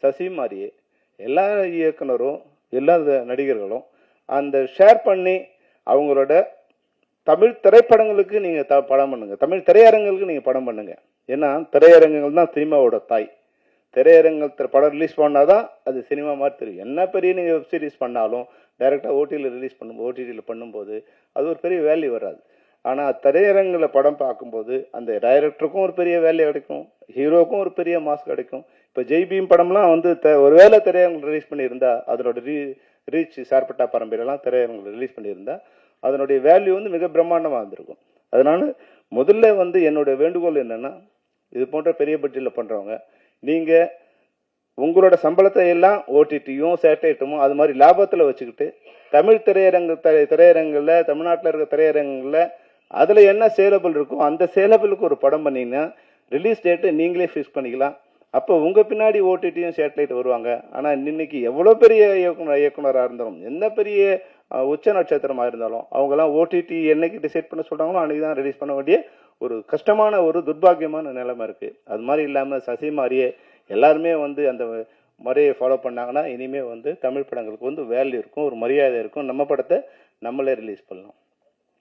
சசி மாதிரியே எல்லா இயக்குனரும் எல்லா நடிகர்களும் அந்த ஷேர் பண்ணி அவங்களோட தமிழ் திரைப்படங்களுக்கு நீங்கள் படம் பண்ணுங்க, தமிழ் திரையரங்குகளுக்கு நீங்கள் படம் பண்ணுங்க. ஏன்னா திரையரங்குகள் தான் சினிமாவோட தாய். திரையரங்கத்தில் படம் ரிலீஸ் பண்ணாதான் அது சினிமா மாதிரி தெரியும். என்ன பெரிய நீங்கள் வெப் சீரிஸ் பண்ணாலும் டைரெக்டாக ஓடிடியில் பண்ணும்போது அது ஒரு பெரிய வேல்யூ வராது. ஆனால் திரையரங்கில் படம் பார்க்கும்போது அந்த டைரக்டருக்கும் ஒரு பெரிய வேல்யூ கிடைக்கும், ஹீரோக்கும் ஒரு பெரிய மாஸ் கிடைக்கும். இப்போ ஜெய்பீம் படம்லாம் வந்து ஒருவேளை திரையரங்கில் ரிலீஸ் பண்ணியிருந்தா அதனோட ரீச் சார்பட்டா பரம்பரையெல்லாம் திரையரங்கில் ரிலீஸ் பண்ணியிருந்தா அதனுடைய வேல்யூ வந்து மிக பிரம்மாண்டமாக இருந்திருக்கும். அதனால முதல்ல வந்து என்னுடைய வேண்டுகோள் என்னன்னா, இது போன்ற பெரிய பட்ஜெட்டில் பண்ணுறவங்க நீங்கள் உங்களோட சம்பளத்தை எல்லாம் ஓடிடியும் சேட்டலைட்டுமோ அது மாதிரி லாபத்தில் வச்சுக்கிட்டு தமிழ் திரையரங்கில் தமிழ்நாட்டில் இருக்க திரையரங்கில் அதில் என்ன சேலபிள் இருக்கோ அந்த சேலபிளுக்கு ஒரு படம் பண்ணிங்கன்னா ரிலீஸ் டேட்டு நீங்களே ஃபிக்ஸ் பண்ணிக்கலாம். அப்போ உங்கள் பின்னாடி ஓடிடியும் சேட்டலைட் வருவாங்க. ஆனால் இன்னைக்கு எவ்வளோ பெரிய இயக்குனராக இருந்தாலும் என்ன பெரிய உச்ச நட்சத்திரமாக இருந்தாலும் அவங்கெல்லாம் ஓடிடி என்னைக்கு டிசைட் பண்ண சொல்கிறாங்களோ அன்றைக்கி தான் ரிலீஸ் பண்ண வேண்டிய ஒரு கஷ்டமான ஒரு துர்பாகியமான நிலைமை இருக்குது. அது மாதிரி இல்லாமல் சசி மாதிரியே எல்லாருமே வந்து அந்த முறையை ஃபாலோ பண்ணாங்கன்னா இனிமேல் வந்து தமிழ் படங்களுக்கு வந்து வேல்யூ இருக்கும், ஒரு மரியாதை இருக்கும். நம்ம படத்தை நம்மளே ரிலீஸ் பண்ணலாம்.